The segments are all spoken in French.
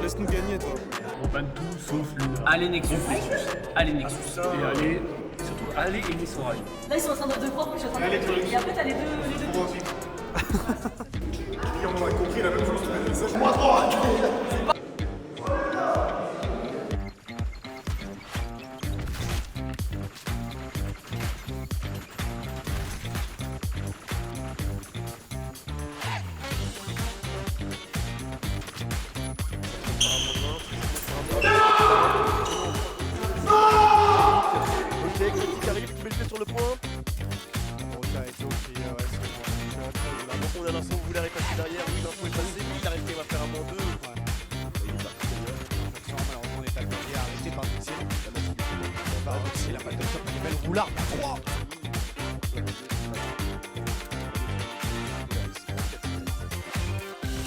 Laisse-nous gagner, toi. On banne tout sauf Luna. Allez Nexus. Allez Nexus. Et allez, surtout allez et Nisorai. Là ils sont en train de croire que je suis en train de... Et après t'as les deux Et on a compris la même chose. Sur le point. On a l'info, vous voulez repasser derrière, oui, l'info est passée, il arrive qu'il va faire un moins 2. Malheureusement, on est attaqué, arrêté par Dixie. Dixie, la balle de top, une belle roularde à 3.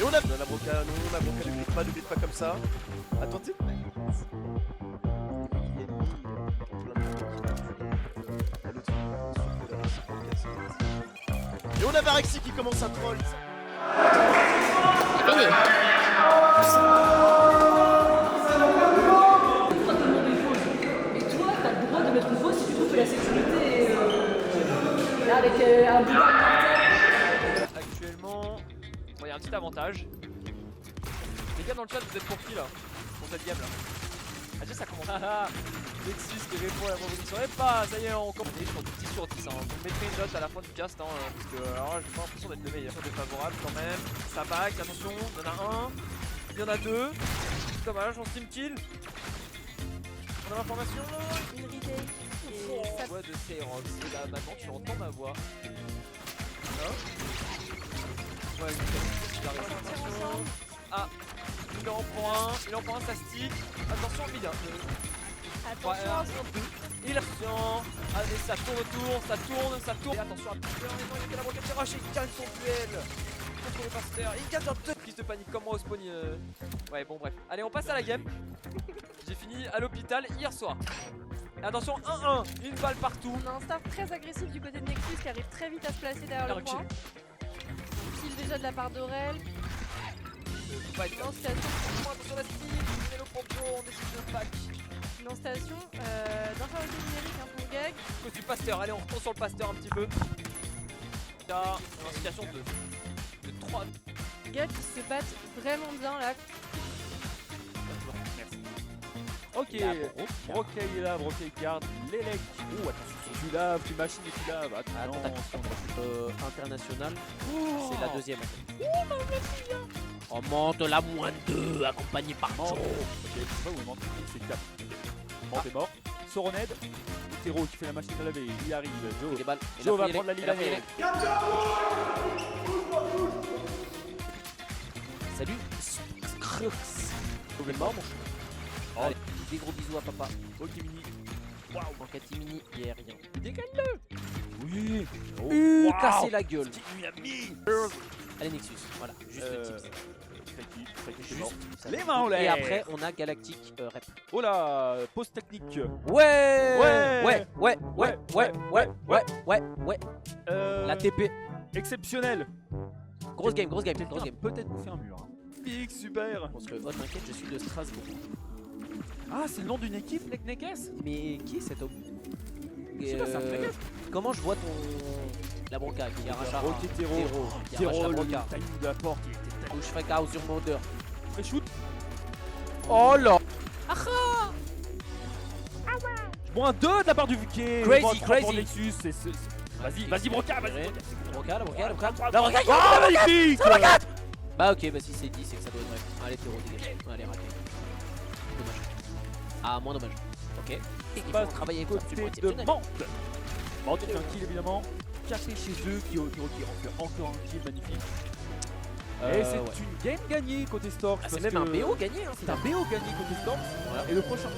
Et on a la broca, non, la broca, n'oublie pas comme ça. Attentif. Et on a Varexi qui commence à troll. Et toi, t'as le droit de mettre une pause si tu trouves que la sécurité est là avec un boulot. Actuellement, il y a un petit avantage. Les gars dans le chat, vous êtes pour qui là? Pour cette game là? Ah déjà ça commence. Nexus qui répond à la proposition. Et pas, ça y est, on commence sur du 10 sur 10. Hein. Vous mettrez une note à la fin du cast, hein, parce que alors là, j'ai pas l'impression d'être le meilleur. Défavorable quand même. Ça back, attention, il y en a un, il y en a deux. Dommage, on steam kill. On a l'information. Une retake et ça... Voix de Seyrox. Et là maintenant tu entends ma voix. Hein? Ouais, il a réussi. Ah, il en prend un, ça stick. Attention, mid. Attention, Il ressent. Allez, ça tourne autour, ça tourne. Et attention à Peter, il était la broquette de rush, il gagne son duel contre le pasteur. Il gagne un deux. Prise de panique comme moi au spawn. Ouais, bon, bref. Allez, on passe à la game. J'ai fini à l'hôpital hier soir. Et attention, 1-1, une balle partout. on a un staff très agressif du côté de Nexus qui arrive très vite à se placer derrière le point. On kill déjà de la part d'Aurel. Faut pas être Dans station, attention la steam. Et le pompo, on décide de pack. dans station d'infériorité numérique, un pour gag. Cause du pasteur, allez on retourne sur le pasteur un petit peu. Là, on est en situation de 3. Gag qui se battent vraiment bien là. Merci. Ok, Broca il est là, Broca il garde l'élec. Oh attention, tu laves, tu machines et tu laves. Attention, International. C'est la deuxième. On monte la moins 2 accompagné par Joe. Ok, je sais pas où il monte, c'est 4. Bon, t'es mort. Soroned, Tero qui fait la machine à laver, il arrive. Joe va prendre la libanais. Salut. Il est mort mon chou. Allez, des gros bisous à papa. Ok mini. Waouh, en catimini, il est rien. Décale-le. Oui. Casser la gueule. Il a mis. Allez Nexus, voilà, juste le tips. Les mains en l'air. Et après on a Galactic Rep. Oh là, pause technique. Ouais. La TP. Exceptionnel. Grosse game. Peut-être bouffer un mur. Big, super. Parce que, oh t'inquiète, je suis de Strasbourg. Ah, c'est le nom d'une équipe, les Knekes. Mais qui est cet homme? Je sais pas, c'est un Knekes. Comment je vois la broca qui arrache un Ok, Tero, le timing de la porte, il était tellement... Je fais chaos sur Monder. Fais shoot. Oh là. Je bois un 2 de la part du Vuké. Crazy. Nexus, vas-y, Broca, vas-y. La broca. Ah, magnifique. Bah ok, bah si c'est 10, c'est que ça doit être vrai. Allez Tero, dégage. Allez, raté. Dommage. Ah, moins dommage. Ok. Il faut travailler avec toi, tu Côté de Mante. Mante qui fait un kill évidemment. caché chez eux qui ont fait encore un kill magnifique. Et c'est une game gagnée côté Storks. Ah, c'est même un BO gagné. Hein, c'est un BO gagné côté Storks. Voilà. Et le prochain.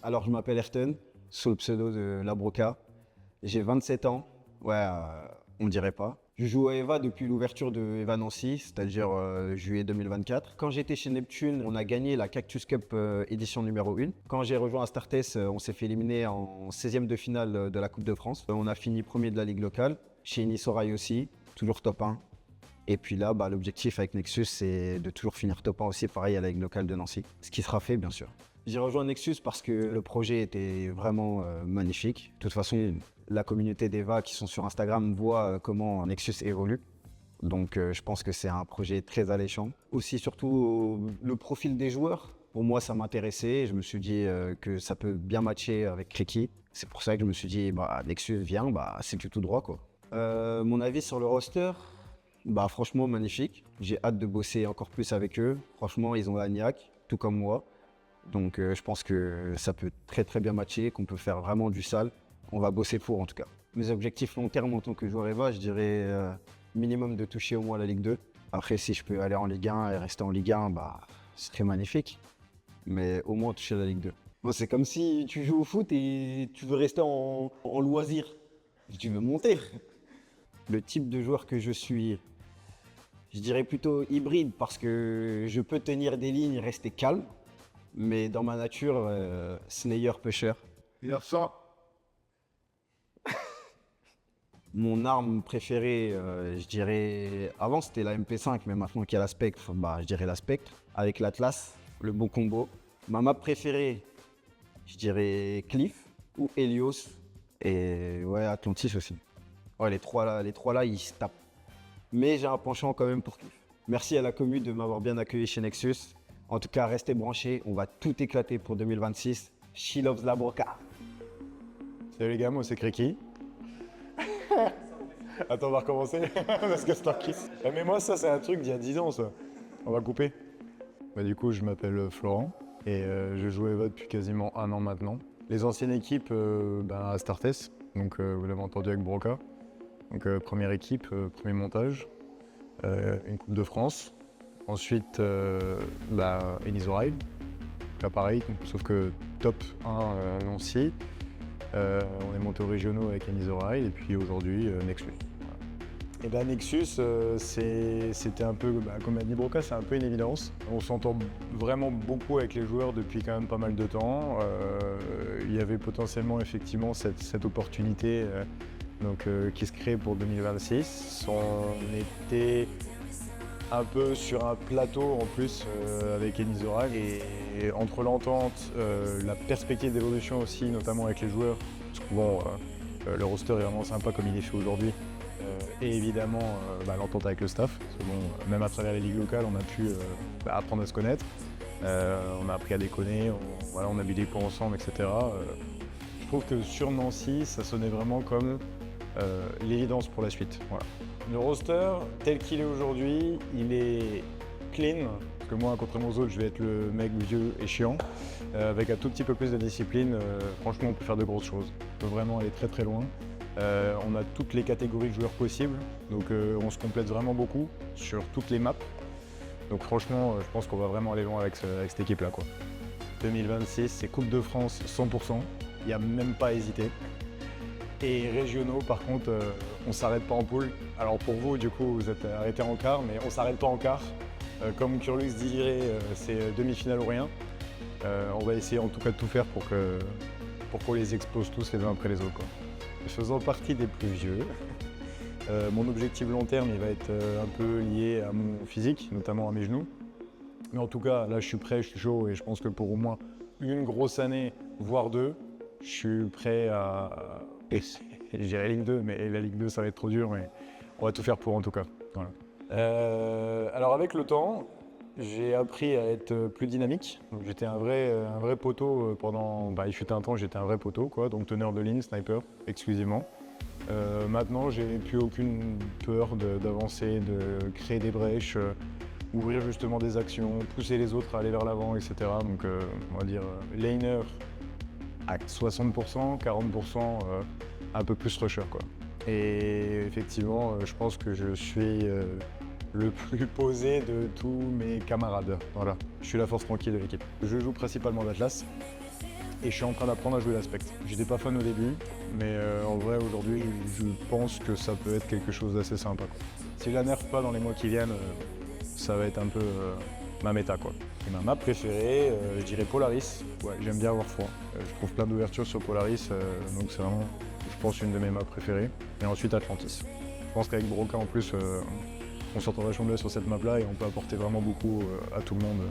Alors je m'appelle Ayrton, sous le pseudo de La Broca. J'ai 27 ans, ouais, on dirait pas. Je joue à EVA depuis l'ouverture de EVA Nancy, c'est-à-dire juillet 2024. Quand j'étais chez Neptune, on a gagné la Cactus Cup édition numéro 1. Quand j'ai rejoint Astartes, on s'est fait éliminer en 16e de finale de la Coupe de France. On a fini premier de la Ligue locale, chez Inisorail aussi, toujours top 1. Et puis là, l'objectif avec Nexus, c'est de toujours finir top 1 aussi, pareil à la Ligue locale de Nancy. Ce qui sera fait, bien sûr. J'ai rejoint Nexus parce que le projet était vraiment magnifique. De toute façon, la communauté d'EVA qui sont sur Instagram voit comment Nexus évolue. Donc je pense que c'est un projet très alléchant. Aussi, surtout, le profil des joueurs. Pour moi, ça m'intéressait. Je me suis dit que ça peut bien matcher avec Kriki. C'est pour ça que je me suis dit, Nexus vient, c'est du tout droit, quoi. Mon avis sur le roster, franchement magnifique. J'ai hâte de bosser encore plus avec eux. Franchement, ils ont Agnac, tout comme moi. Donc je pense que ça peut très très bien matcher, qu'on peut faire vraiment du sale. On va bosser pour en tout cas. Mes objectifs long terme en tant que joueur EVA, je dirais minimum de toucher au moins la Ligue 2. Après si je peux aller en Ligue 1 et rester en Ligue 1, c'est très magnifique. Mais au moins toucher la Ligue 2. Bon, c'est comme si tu joues au foot et tu veux rester en loisir. Tu veux monter. Le type de joueur que je suis, je dirais plutôt hybride parce que je peux tenir des lignes et rester calme. Mais dans ma nature, Slayer Pusher. Il a ça. Mon arme préférée, je dirais, avant c'était la MP5, mais maintenant qu'il y a la Spectre, je dirais la Spectre. Avec l'Atlas, le bon combo. Ma map préférée, je dirais Cliff ou Helios. Et ouais, Atlantis aussi. Ouais, les trois là, ils se tapent. Mais j'ai un penchant quand même pour Cliff. Merci à la commu de m'avoir bien accueilli chez Nexus. En tout cas, restez branchés, on va tout éclater pour 2026. She loves La Broca. Salut les gars, moi c'est Kriki. Attends, on va recommencer parce que c'est un kiss. Mais moi, ça c'est un truc d'il y a 10 ans, ça. On va couper. Du coup, je m'appelle Florent et je joue à EVA depuis quasiment 1 an maintenant. Les anciennes équipes, Astartes, donc vous l'avez entendu avec Broca. Donc première équipe, premier montage, une Coupe de France. Ensuite, Enisorail, là pareil, sauf que top 1 Nancy. On est monté aux régionaux avec Enisorail et puis aujourd'hui Nexus. Voilà. Et Nexus, c'était un peu, comme a dit Broca, c'est un peu une évidence. On s'entend vraiment beaucoup avec les joueurs depuis quand même pas mal de temps. Il y avait potentiellement effectivement cette opportunité qui se crée pour 2026. On était un peu sur un plateau en plus avec Enisorail et entre l'entente, la perspective d'évolution aussi, notamment avec les joueurs, parce que le roster est vraiment sympa comme il est fait aujourd'hui, et évidemment l'entente avec le staff, parce que même à travers les ligues locales, on a pu apprendre à se connaître, on a appris à déconner, on a bu des points ensemble, etc. Je trouve que sur Nancy, ça sonnait vraiment comme l'évidence pour la suite. Voilà. Le roster, tel qu'il est aujourd'hui, il est clean. Parce que moi, contre mon autres, je vais être le mec vieux et chiant. Avec un tout petit peu plus de discipline, franchement, on peut faire de grosses choses. On peut vraiment aller très très loin. On a toutes les catégories de joueurs possibles. Donc on se complète vraiment beaucoup sur toutes les maps. Donc franchement, je pense qu'on va vraiment aller loin avec cette équipe-là, quoi. 2026, c'est Coupe de France 100%. Il n'y a même pas à hésiter. Et régionaux, par contre, on s'arrête pas en poule. Alors pour vous, du coup, vous êtes arrêtés en quart, mais on s'arrête pas en quart. Comme Curlux dirait, c'est demi-finale ou rien. On va essayer en tout cas de tout faire pour qu'on les explose tous les uns après les autres, quoi. Faisant partie des plus vieux, mon objectif long terme, il va être un peu lié à mon physique, notamment à mes genoux. Mais en tout cas, là, je suis prêt, je suis chaud et je pense que pour au moins une grosse année, voire 2, je suis prêt à... Je dirais Ligue 2, mais la Ligue 2, ça va être trop dur, mais on va tout faire pour en tout cas. Voilà. Alors avec le temps, j'ai appris à être plus dynamique. J'étais un vrai poteau pendant... il fut un temps, j'étais un vrai poteau, quoi, donc teneur de ligne, sniper, exclusivement. Maintenant, j'ai plus aucune peur d'avancer, de créer des brèches. ouvrir justement des actions, pousser les autres à aller vers l'avant, etc. Donc on va dire laner à 60%, 40% un peu plus rusher, quoi. Et effectivement, je pense que je suis le plus posé de tous mes camarades. Voilà, je suis la force tranquille de l'équipe. Je joue principalement d'Atlas et je suis en train d'apprendre à jouer l'Aspect. J'étais pas fan au début, mais en vrai aujourd'hui, je pense que ça peut être quelque chose d'assez sympa, quoi. Si je la nerf pas dans les mois qui viennent, ça va être un peu ma méta, quoi. Et ma map préférée, je dirais Polaris. Ouais, j'aime bien avoir froid. Je trouve plein d'ouvertures sur Polaris, donc c'est vraiment, je pense, une de mes maps préférées. Et ensuite Atlantis. Je pense qu'avec Broca en plus, on s'entend vachement bien sur cette map-là et on peut apporter vraiment beaucoup à tout le monde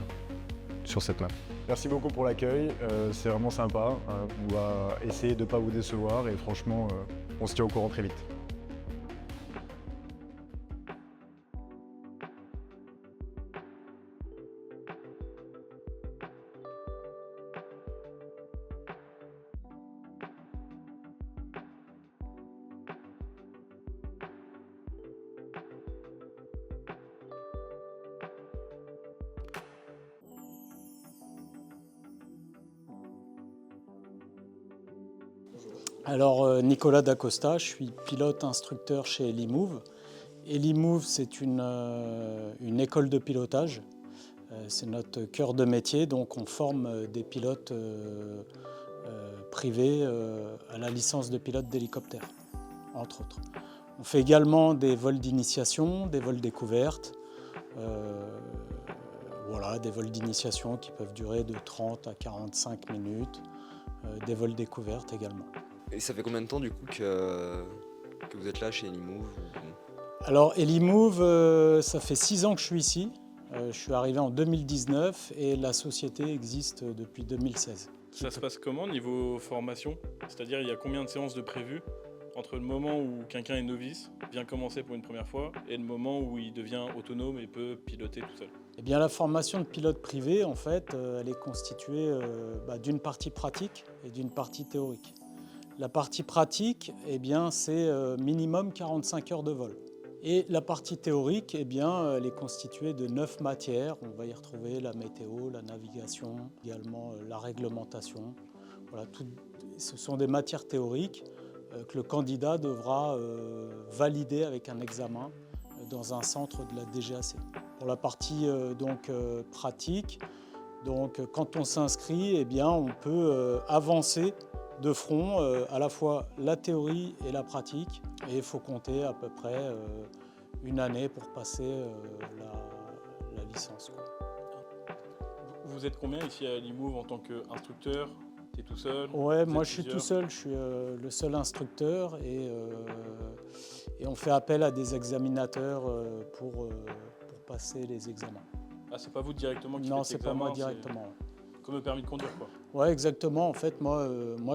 sur cette map. Merci beaucoup pour l'accueil, c'est vraiment sympa. On va essayer de ne pas vous décevoir et franchement, on se tient au courant très vite. Alors Nicolas Dacosta, je suis pilote instructeur chez Elimove. Elimove, c'est une école de pilotage. C'est notre cœur de métier, donc on forme des pilotes privés à la licence de pilote d'hélicoptère, entre autres. On fait également des vols d'initiation, des vols découvertes. Voilà, des vols d'initiation qui peuvent durer de 30 à 45 minutes, des vols découvertes également. Et ça fait combien de temps du coup que vous êtes là chez Elimove? Alors Elimove, ça fait 6 ans que je suis ici. Je suis arrivé en 2019 et la société existe depuis 2016. Ça se passe comment niveau formation? C'est-à-dire il y a combien de séances de prévues entre le moment où quelqu'un est novice, vient commencer pour une première fois, et le moment où il devient autonome et peut piloter tout seul? Eh bien, la formation de pilote privé, en fait, elle est constituée d'une partie pratique et d'une partie théorique. La partie pratique, eh bien, c'est minimum 45 heures de vol. Et la partie théorique, eh bien, elle est constituée de 9 matières. On va y retrouver la météo, la navigation, également la réglementation. Voilà, ce sont des matières théoriques que le candidat devra valider avec un examen dans un centre de la DGAC. Pour la partie pratique, quand on s'inscrit, eh bien, on peut avancer de front à la fois la théorie et la pratique. Et il faut compter à peu près une année pour passer la licence, quoi. Vous êtes combien ici à Elimove en tant qu'instructeur? T'es tout seul? Ouais, moi je suis tout seul, je suis le seul instructeur et on fait appel à des examinateurs pour passer les examens. Ah, c'est pas vous directement qui faites Non, c'est pas moi directement. Comme le permis de conduire, quoi. Ouais, exactement. En fait, moi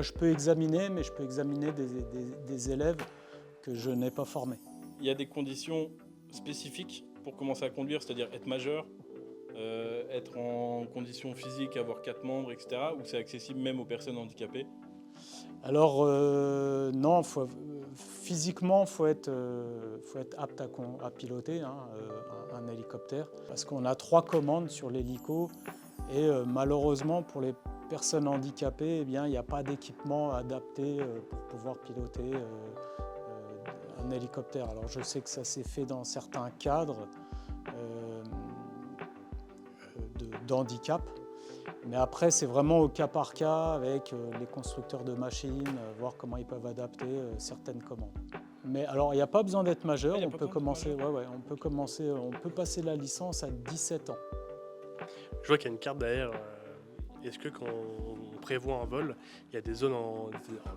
je peux examiner, mais je peux examiner des élèves que je n'ai pas formés. Il y a des conditions spécifiques pour commencer à conduire, c'est-à-dire être majeur, être en conditions physiques, avoir 4 membres, etc. Ou c'est accessible même aux personnes handicapées? Alors non, physiquement, il faut être apte à piloter un hélicoptère. Parce qu'on a 3 commandes sur l'hélico et malheureusement pour les personnes handicapées, eh bien, il n'y a pas d'équipement adapté pour pouvoir piloter un hélicoptère. Alors je sais que ça s'est fait dans certains cadres d'handicap, mais après c'est vraiment au cas par cas avec les constructeurs de machines, voir comment ils peuvent adapter certaines commandes. Mais alors il n'y a pas besoin d'être majeur, on peut commencer, on peut passer la licence à 17 ans. Je vois qu'il y a une carte derrière. Est-ce que quand on prévoit un vol, il y a des zones,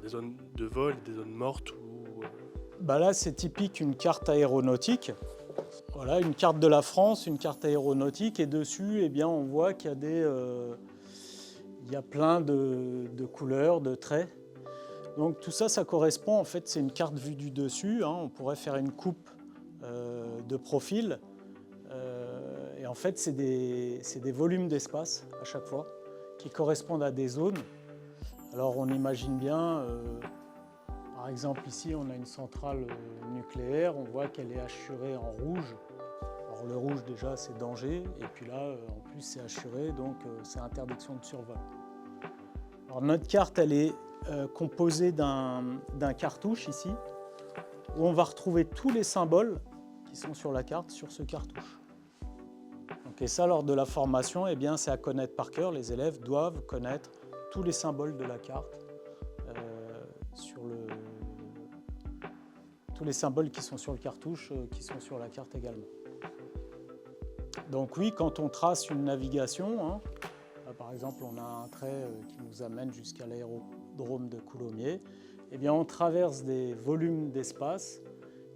des zones de vol, des zones mortes ou... Là, c'est typique une carte aéronautique. Voilà, une carte de la France, une carte aéronautique, et dessus, eh bien, on voit qu'il y a plein de couleurs, de traits. Donc tout ça, ça correspond, en fait, c'est une carte vue du dessus. On pourrait faire une coupe de profil. Et en fait, c'est des volumes d'espace à chaque fois qui correspondent à des zones. Alors on imagine bien, par exemple ici, on a une centrale nucléaire, on voit qu'elle est hachurée en rouge. Alors le rouge déjà c'est danger, et puis là en plus c'est assuré, donc c'est interdiction de survol. Alors notre carte elle est composée d'un cartouche ici, où on va retrouver tous les symboles qui sont sur la carte, sur ce cartouche. Donc, et ça lors de la formation, eh bien, c'est à connaître par cœur, les élèves doivent connaître tous les symboles de la carte, tous les symboles qui sont sur le cartouche, qui sont sur la carte également. Donc oui, quand on trace une navigation, hein, là, par exemple on a un trait qui nous amène jusqu'à l'aérodrome de Coulommiers, eh bien on traverse des volumes d'espace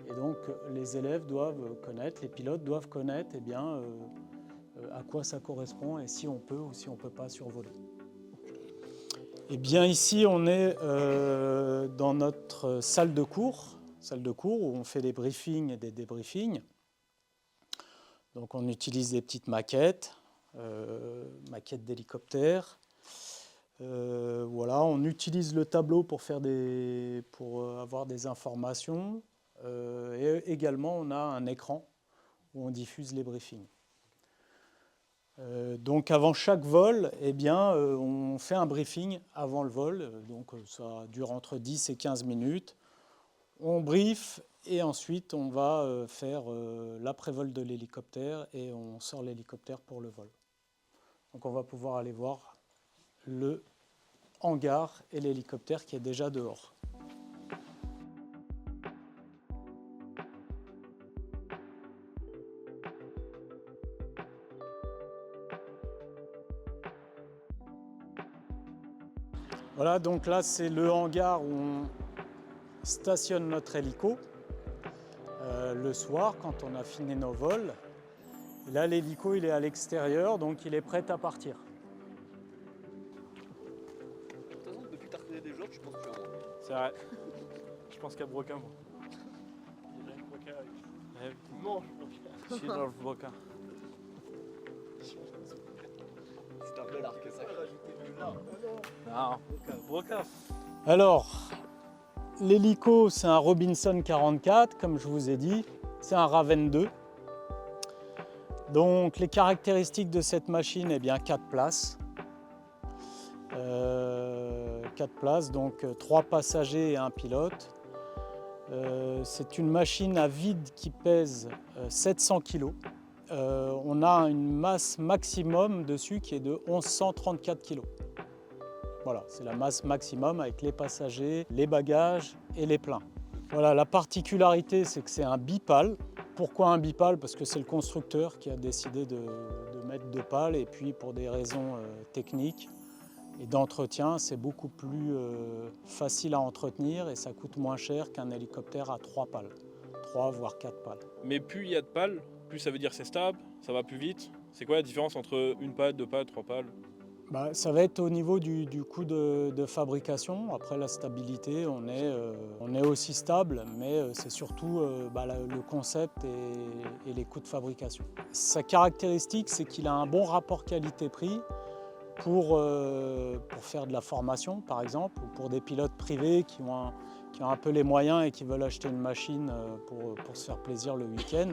et donc les élèves doivent connaître, les pilotes doivent connaître eh bien, à quoi ça correspond et si on peut ou si on ne peut pas survoler. Eh bien ici on est dans notre salle de cours où on fait des briefings et des débriefings. Donc on utilise des petites maquettes, maquettes d'hélicoptères. Voilà, on utilise le tableau pour avoir des informations. Et également on a un écran où on diffuse les briefings. Donc avant chaque vol, eh bien, on fait un briefing avant le vol. Donc ça dure entre 10 et 15 minutes. On briefe et ensuite on va faire l'après-vol de l'hélicoptère et on sort l'hélicoptère pour le vol. Donc on va pouvoir aller voir le hangar et l'hélicoptère qui est déjà dehors. Voilà, donc là c'est le hangar où on stationne notre hélico le soir quand on a fini nos vols. Et là l'hélico il est à l'extérieur, donc il est prêt à partir. De toute façon, depuis que tu as recruté des joueurs, je pense que tu vas avoir. C'est vrai. Je pense qu'à Broca, moi. Il y a une Broca avec. Ouais. Mange Broca. Je suis dans le Broca. C'est un bel arc sacré. Non, Broca. Alors, l'hélico c'est un Robinson 44, comme je vous ai dit, c'est un Raven 2. Donc les caractéristiques de cette machine, eh bien 4 places. 4 places, donc 3 passagers et 1 pilote. C'est une machine à vide qui pèse 700 kg. On a une masse maximum dessus qui est de 1134 kg. Voilà, c'est la masse maximum avec les passagers, les bagages et les pleins. Voilà, la particularité, c'est que c'est un bipale. Pourquoi un bipale? Parce que c'est le constructeur qui a décidé de mettre 2 pales et puis pour des raisons techniques et d'entretien, c'est beaucoup plus facile à entretenir et ça coûte moins cher qu'un hélicoptère à 3 pales, 3 voire 4 pales. Mais plus il y a de pales, plus ça veut dire c'est stable, ça va plus vite. C'est quoi la différence entre une pale, 2 pales, 3 pales? Ça va être au niveau du coût de fabrication. Après la stabilité, on est aussi stable, mais c'est surtout le concept et les coûts de fabrication. Sa caractéristique, c'est qu'il a un bon rapport qualité-prix pour faire de la formation, par exemple, ou pour des pilotes privés qui ont un peu les moyens et qui veulent acheter une machine pour se faire plaisir le week-end.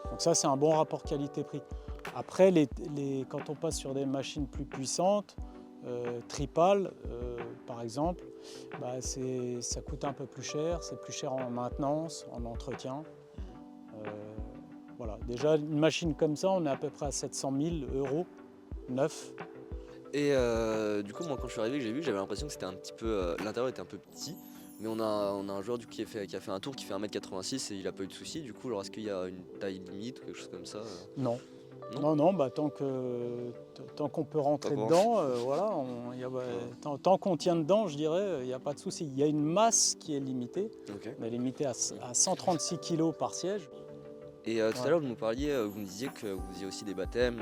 Donc ça, c'est un bon rapport qualité-prix. Après, quand on passe sur des machines plus puissantes, tripales par exemple, ça coûte un peu plus cher, c'est plus cher en maintenance, en entretien. Voilà. Déjà, une machine comme ça, on est à peu près à 700 000 € neuf. Et du coup, moi quand je suis arrivé, j'ai vu, j'avais l'impression que c'était un petit peu. L'intérieur était un peu petit. Mais on a un joueur qui a fait un tour qui fait 1m86 et il a pas eu de soucis. Du coup, alors est-ce qu'il y a une taille limite ou quelque chose comme ça? Non. Non, tant qu'on peut rentrer dedans, voilà, tant qu'on tient dedans, je dirais, il n'y a pas de souci. Il y a une masse qui est limitée. Okay. On est limité à 136 kg par siège. Et tout à l'heure, vous me disiez que vous faisiez aussi des baptêmes,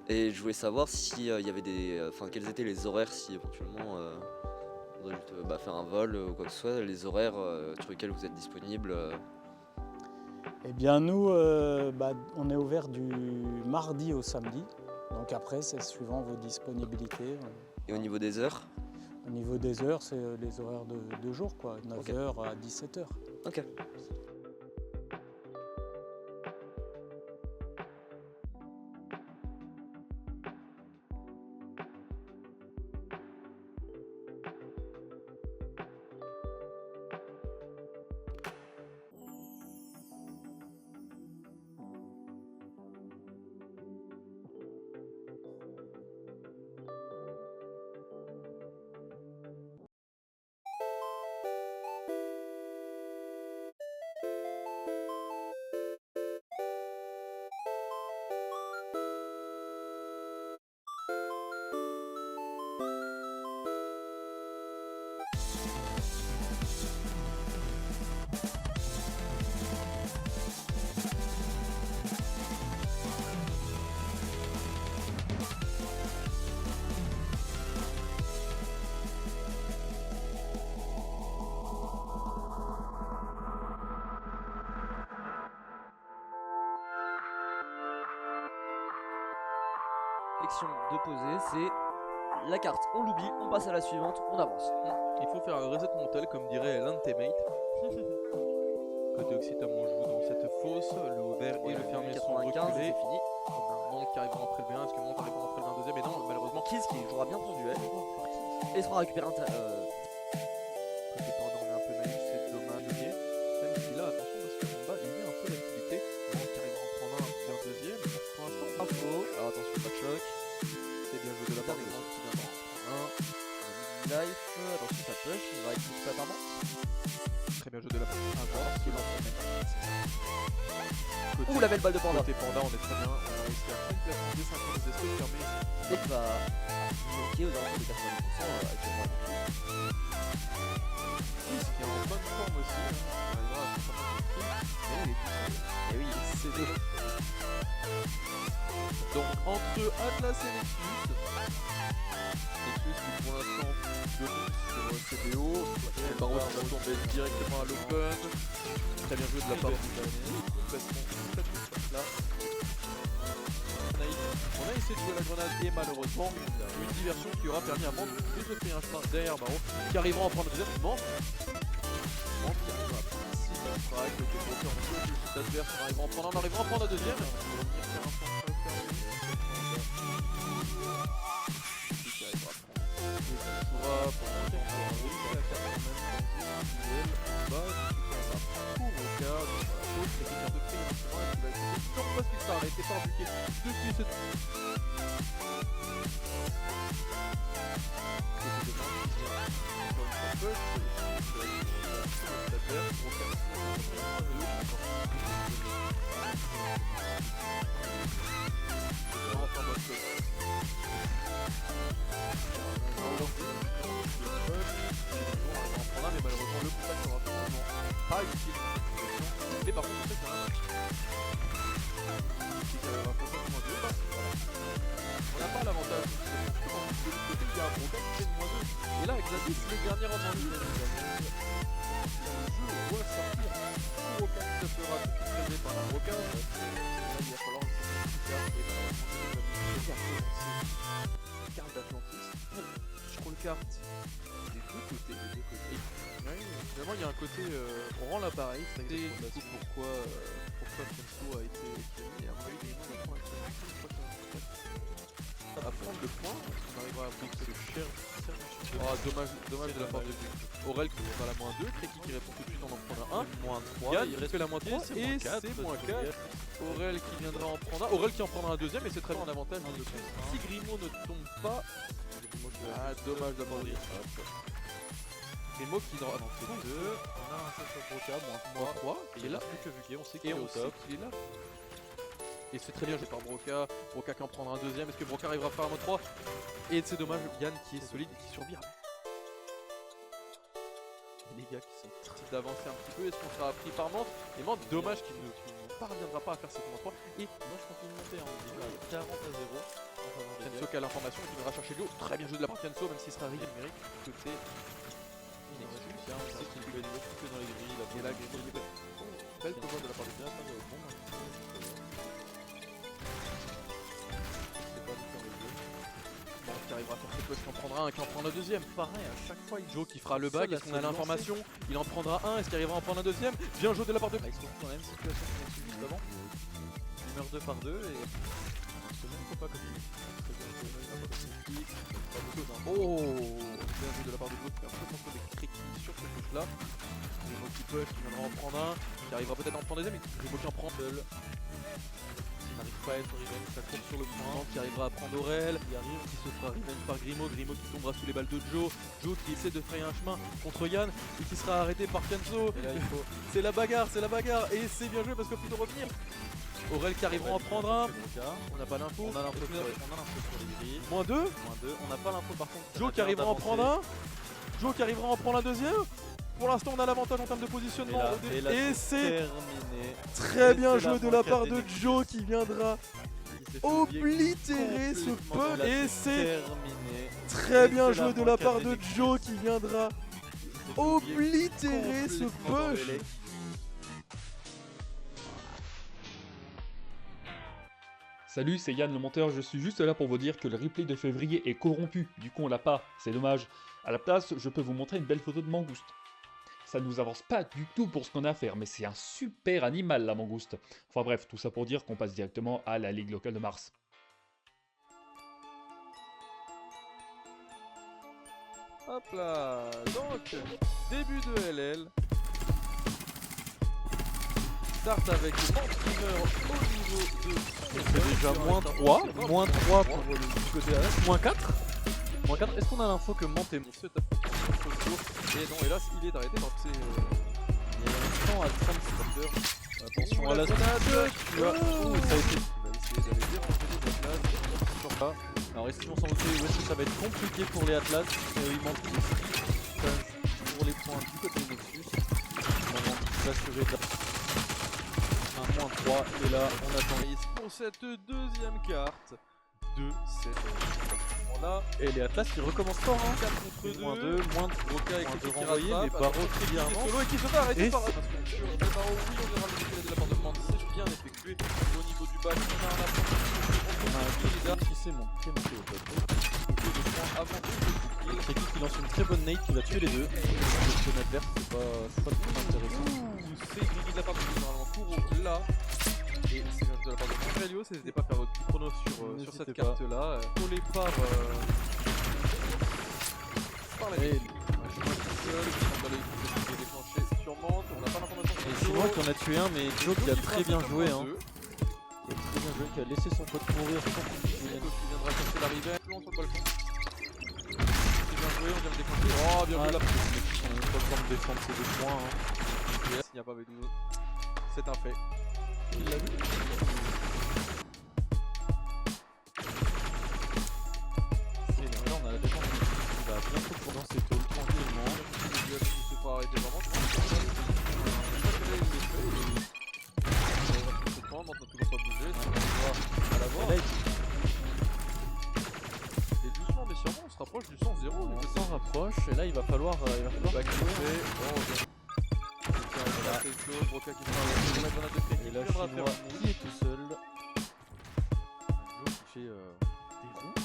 et je voulais savoir s'il y avait quels étaient les horaires si éventuellement on voudrait faire un vol ou quoi que ce soit, les horaires sur lesquels vous êtes disponible. Eh bien nous, on est ouvert du mardi au samedi, donc après c'est suivant vos disponibilités. Et au niveau des heures? Au niveau des heures, c'est les horaires de jour, quoi, 9h à 17h. Ok. sélection de poser, c'est la carte, on l'oublie, on passe à la suivante, on avance. Il faut faire un reset mental comme dirait l'un de tes mates. Côté occitan, on joue dans cette fosse, le vert et le fermier sont 95, reculés. c'est fini. Mante qui arrivera après le B1, est-ce que Mante arrivera après le 22e? Et non, malheureusement. Kiss qui jouera bien son duel et sera récupéré un Côté pendant, on est un peu naïf, c'est dommage. Même si là, attention parce qu'en bas, il y a un peu d'activité. Mante qui arrivera en prendre un, puis un deuxième. Pour l'instant, pas faux. Alors attention, pas de choc. C'est bien joué de la part de Mante qui vient d'en prendre un. Life, attention ça push, il va être pas par Mante. Très bien joué de la part de Mante qui lance Ouh la belle balle de Panda. Côté Panda, on est très bien. On a réussi à complètement désynchroniser ce fermé. Et qui va bloquer aux alentours de 90% actuellement. Kiss qui est en bonne forme aussi. On arrivera à faire un petit kill. Mais elle est touchée. Et oui, c'est deux. Donc entre Atlas et Nexus. Nexus qui pour l'instant domine sur CBO. Le Baros va tomber directement à l'open. Très bien joué de la part du là. On a essayé de jouer la grenade et malheureusement une diversion qui aura permis à Mante de se faire un chemin derrière Baros qui arrivera à en prendre le deuxième. Mante qui arrivera à prendre 6 strike, le bloqueur en jeu, le adverse on arrivera à en prendre un, on arrivera à en prendre un deuxième. On va revenir faire un centre fermé. Qui arrivera à prendre. Et ça jouera pour monter en haut, la carte quand même duel en bas, pour au cas de la faute, c'est quelqu'un de très instrument qui va essayer de parce qu'il s'est arrêté par buquet depuis cette... Mais malheureusement le contact sera totalement pas utile. Mais par contre, c'est quand même on n'a pas l'avantage. Il y a un Broca qui fait une -2. Et là, avec la 10, le dernier homme en ligne. Le jeu doit sortir. Broca qui se fera tout traîner par un Broca. Là, il va falloir une carte d'Atlantis. Scroll carte des deux côtés. Ouais, finalement, il y a un côté. On rend l'appareil. C'est du coup pourquoi Kenso a été mis. Et après, il y a une autre à prendre le point, on arrivera à prendre ce cher. Oh, dommage de la part de Aurel qui va à la -2, Kreki qui répond tout de suite en prenant un, -3, Yann il fait la -3 et c'est -4. Aurel qui viendra en prendre un, Aurel qui en prendra un deuxième et c'est très bien en avantage. Si Grimaud ne tombe pas, dommage d'avoir dit. Grimaud qui n'aura pas 2, on a un seul Broca, -3, qui est là, plus que Vuquet, on sait qu'il est au top. Et c'est très bien joué par Broca. Broca qui en prendra un deuxième. Est-ce que Broca arrivera à faire un -3? Et c'est dommage, Yann qui est solide et qui survit. Les gars qui sont très d'avancer un petit peu. Est-ce qu'on sera pris par Mante? Et Mante, dommage qu'il ne parviendra pas à faire cette -3. Et moi je continue de monter. On est à 40 à 0. Kenso qui a l'information et qui viendra chercher Lio. Très bien joué de la part de Kenso, même s'il sera arrivé numérique. Côté Nexus, on sait qu'il peut aller que dans les grilles. Et là, Grimaud, belle cover de la part de Bien. Qui arrivera à faire cette push, qui en prendra un, qui en prendra un deuxième. Pareil, à chaque fois, Joe qui fera le back. Est-ce qu'on a l'information? Il en prendra un. Est-ce qu'il arrivera à en prendre un deuxième? Bien joué de la part de. Il se retrouve dans la même situation que Nexus juste avant. Il meurt 2 par 2 et. C'est même pas comme il. Oh, bien joué de la part de Joe qui fait un peu contrôle des Kreki sur cette push là. Grimaud qui push, qui viendra en prendre un. Qui arrivera peut-être à en prendre un deuxième. Grimaud qui en prend seul. N'arrive pas à être revenge, ça court sur le point, qui arrivera à prendre Aurel, qui arrive, qui se fera revenge par Grimaud, Grimaud qui tombera sous les balles de Joe, Joe qui essaie de frayer un chemin contre Yann, et qui sera arrêté par Kenso. C'est la bagarre, et c'est bien joué parce qu'il faut de revenir. Aurel qui arrivera à en prendre un, on n'a pas l'info, on a l'info sur les grilles. -2, on n'a pas l'info par contre. Joe qui arrivera à en prendre un, Joe qui arrivera à en prendre un deuxième. Pour l'instant, on a l'avantage en termes de positionnement. Et c'est très bien joué de la part de Joe qui viendra oblitérer ce push. Et c'est très bien joué de la part de Joe qui viendra oblitérer ce push. Salut, c'est Yann le monteur, je suis juste là pour vous dire que le replay de février est corrompu, du coup on l'a pas, c'est dommage. À la place, je peux vous montrer une belle photo de mangouste. Ça nous avance pas du tout pour ce qu'on a à faire, mais c'est un super animal la mangouste. Enfin bref, tout ça pour dire qu'on passe directement à la Ligue locale de Mars. Hop là, donc, début de LL. Start avec le Mantimeur au niveau de... C'est déjà moins 3, moins 3 pour le côté AS, moins 4. Moins 4, est-ce qu'on a l'info que Manté se tape au tour? Et non, hélas, il est arrêté par ses... il y a un temps à 30 supporters. Attention à la stade, tu as... Ouh, ça a été... Il va essayer d'aller déranger les Atlas. Sur pas. Alors, estimons sans doute où est-ce que ça va être compliqué pour les Atlas. Il manque pour les points du côté de Nexus. On va s'assurer de un moins 3. Et là, on attend pour cette deuxième carte de cette là. Et les Atlas qui recommencent fort, hein. 4 contre 2, moins 2, moins de Broca et qui renvoyer, mais Barreau très bien avance. Solo et qui se fait arrêter par... Parce que sur les Barreau, oui, on verra le défilé de la part de Mande, c'est bien effectué. Au niveau du bac, on a un approche. On a un Kilida qui s'est monté au top. Deux de points avant de Kreki qui lance une très bonne nade qui va tuer les deux. Le adverse, c'est pas trop intéressant. C'est Grigui de la part de normalement Kuro là. Et c'est bien de la part de Contrelio, n'hésitez pas à faire votre petit chrono sur cette carte là. Collé par la grille. Je vois tout seul, on va les déclencher sur Mante, on n'a pas l'information sur Joe. C'est moi qui en a tué un, mais Joe qui a très bien joué. Hein. Qui a très bien joué, qui a laissé son pote mourir sans continuer. Qui viendra chercher l'arrivée, long sur le balcon. C'est bien joué, on vient de déclencher. Oh, bien joué là. On n'a pas le temps de défendre ces 2 points. Hein. S'il n'y a pas avec nous, c'est un fait. Il l'a vu. Et là on a la défense qui va bientôt pendant ses tôles tranquillement. Le duel qui se fait arrêter vraiment. Maintenant toujours pas bouger, on va à la voir. Et doucement mais sûrement on se rapproche du 100-0. On s'en rapproche et là il va falloir backdoor. Broca qui prend la grenade de Kreki. Et là Chinois qui est tout seul. Joe qui fait des roues.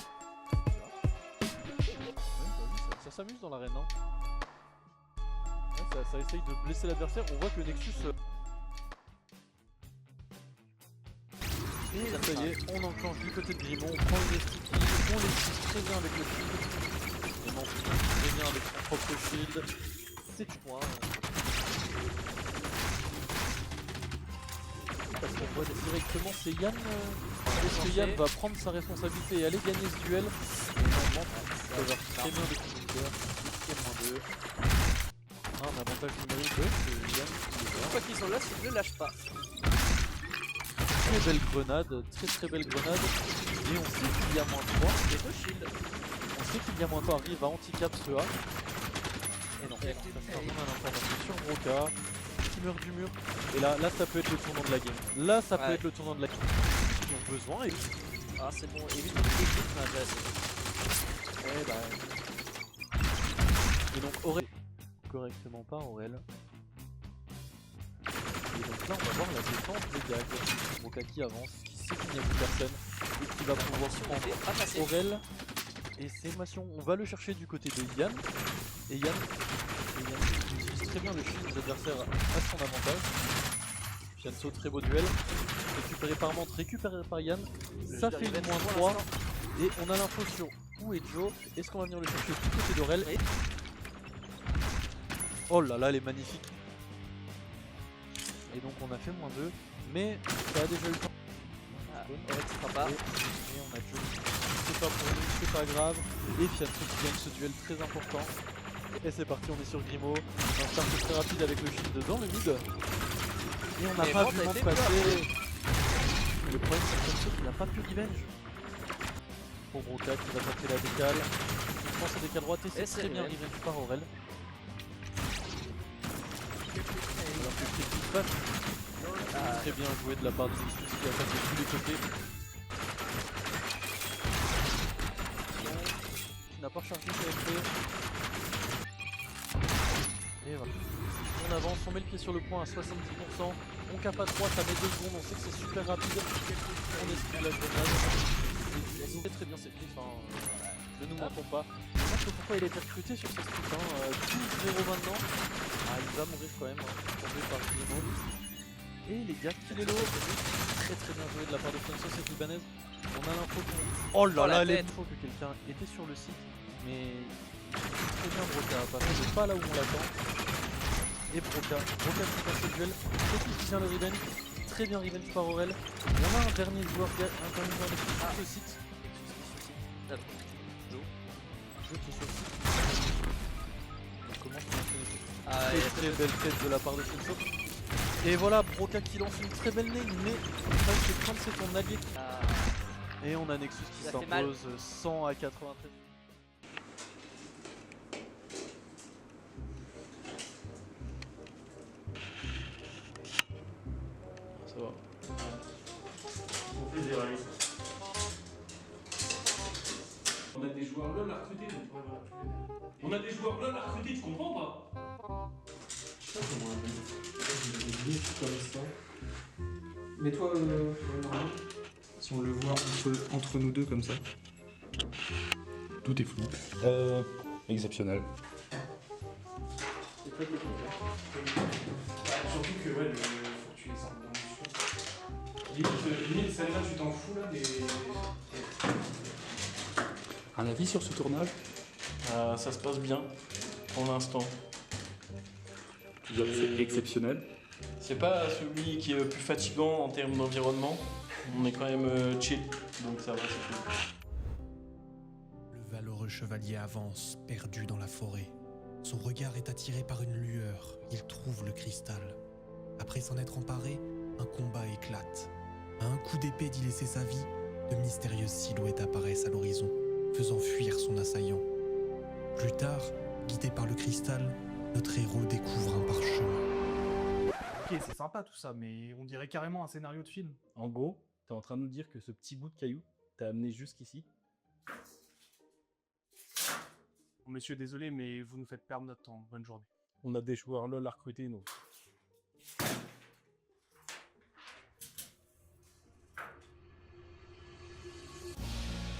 Ouais, ça s'amuse dans l'arène, hein. Ouais, ça essaye de blesser l'adversaire. On voit que le Nexus... Et ça y est, on enclenche du côté de Grimont, on prend une sticky, on les pousse très bien avec le shield. On en pousse très bien avec son propre shield. C'est du point. Parce qu'on voit directement c'est Yann. Est-ce que Yann va prendre sa responsabilité et aller gagner ce duel? Et normalement, ça va très bien de Killer. -2. Un avantage numérique de Yann. Une fois qu'ils sont là, c'est ne le lâche pas. Très belle grenade, très belle grenade. Et on sait qu'il y a moins 3. Les deux shields. On sait qu'il y a moins 3 arrive à anti-cap ce A. Et non, on a l'information sur Broca. Qui meurt du mur. Et là ça peut être le tournant de la game. Là ça peut être le tournant de la game. Ils ont besoin et... Ah c'est bon, évite de l'équipe m'a intéressé. Ouais bah... Et donc Aurel... Correctement pas Aurel. Et donc là on va voir la défense des gags. Broca qui avance, qui sait qu'il n'y a plus personne. Et qui va pouvoir prendre Aurel. Et c'est animation, on va le chercher du côté de Yann. Et Yann utilise très bien le shield des adversaires à son avantage. Fianso, très beau duel. Récupéré par Mante, récupéré par Yann. Ça fait une moins 3. Et on a l'info sur où est Joe. Est-ce qu'on va venir le chercher du côté d'Aurel? Oh là là, elle est magnifique. Et donc on a fait moins 2. Mais ça a déjà eu le temps. Aurel c'est sympa. Et on a Joe. C'est pas pour nous, c'est pas grave. Et Fianso qui gagne ce duel très important. Et c'est parti, on est sur Grimaud. Un start très rapide avec le shield dans le mid. Et on n'a pas vu Mante passer. Le problème c'est que Fianso qui n'a pas pu revenge. Pour Broca qui va tenter la décale. Je pense à décale droite et c'est très bien revenge par Aurel. Alors que Kreki passe. Très bien joué de la part de Nexus qui attaque de tous les côtés. Qui n'a pas rechargé sa FP. Et voilà. On avance, on met le pied sur le point à 70%. On cap à 3, ça met 2 secondes, on sait que c'est super rapide. On esquive la grenade. Ils ont fait très bien cette cliff, hein. Ne nous mentons pas. Je sais pas pourquoi il a été recruté sur cette cliff, hein. 12-0 maintenant. Ah, il va mourir quand même, hein. Tombé par Guillemot. Et les gars, qu'il est lourd. Très très bien joué de la part de François et Libanais. On a l'info qu'on... Oh là là, l'info que quelqu'un était sur le site, mais très bien Broca a passé, c'est pas là où on l'attend. Et Broca qui passe le duel, c'est qui vient le revenge, très bien revenge par Aurel. On a un dernier joueur sur le site. Joe qui est sur le site. On commence à très belle tête de la part de Sensop. Et voilà, Broca qui lance une très belle nade, mais c'est quand c'est ton allié. Et on a Nexus qui s'impose 100 à 93. Ça va. Mon plaisir, allez. On a des joueurs LOL à recruter, on a des joueurs LOL à recruter, tu comprends pas? Je sais pas comment on dit comme ça. Mets-toi normal. Si on le voit entre nous deux comme ça. Tout est flou. Exceptionnel. C'est pas des surtout que ouais, faut que tu les sortes dans le show. Limite, celle-là, tu t'en fous là des. Un avis sur ce tournage? Ça se passe bien pour l'instant. Tu dirais que c'est exceptionnel? C'est pas celui qui est le plus fatigant en termes d'environnement. On est quand même chill, donc ça va, c'est cool. Le valeureux chevalier avance, perdu dans la forêt. Son regard est attiré par une lueur. Il trouve le cristal. Après s'en être emparé, un combat éclate. À un coup d'épée d'y laisser sa vie, de mystérieuses silhouettes apparaissent à l'horizon, faisant fuir son assaillant. Plus tard, guidé par le cristal, notre héros découvre un parchemin. Ok, c'est sympa tout ça, mais on dirait carrément un scénario de film. En gros, t'es en train de nous dire que ce petit bout de caillou t'a amené jusqu'ici? Monsieur, désolé, mais vous nous faites perdre notre temps. Bonne journée. On a des joueurs LOL à recruter, nous.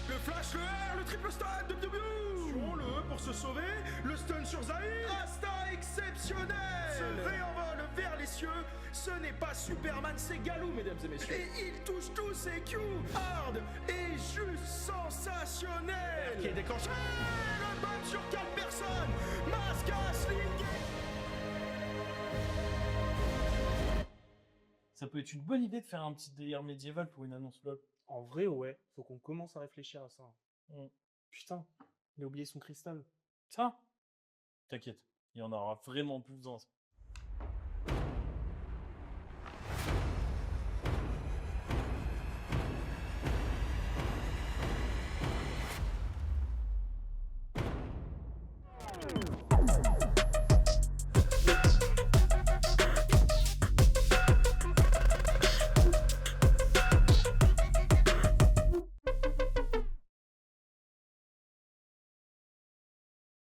Le flash, le R, le triple stun de WWE. Tuons-le pour se sauver. Le stun sur Zahir. Instinct exceptionnel. Se réenvole vers les cieux. Ce n'est pas Superman, c'est Galou, mesdames et messieurs. Et il touche tous ses Q. Hard et juste sensationnel. Qui est déclenché. Le bomb sur 4 personnes. Masca, Sling. Ça peut être une bonne idée de faire un petit délire médiéval pour une annonce LOL. En vrai, ouais. Faut qu'on commence à réfléchir à ça. Putain, il a oublié son cristal. Ça? T'inquiète, il y en aura vraiment plus besoin.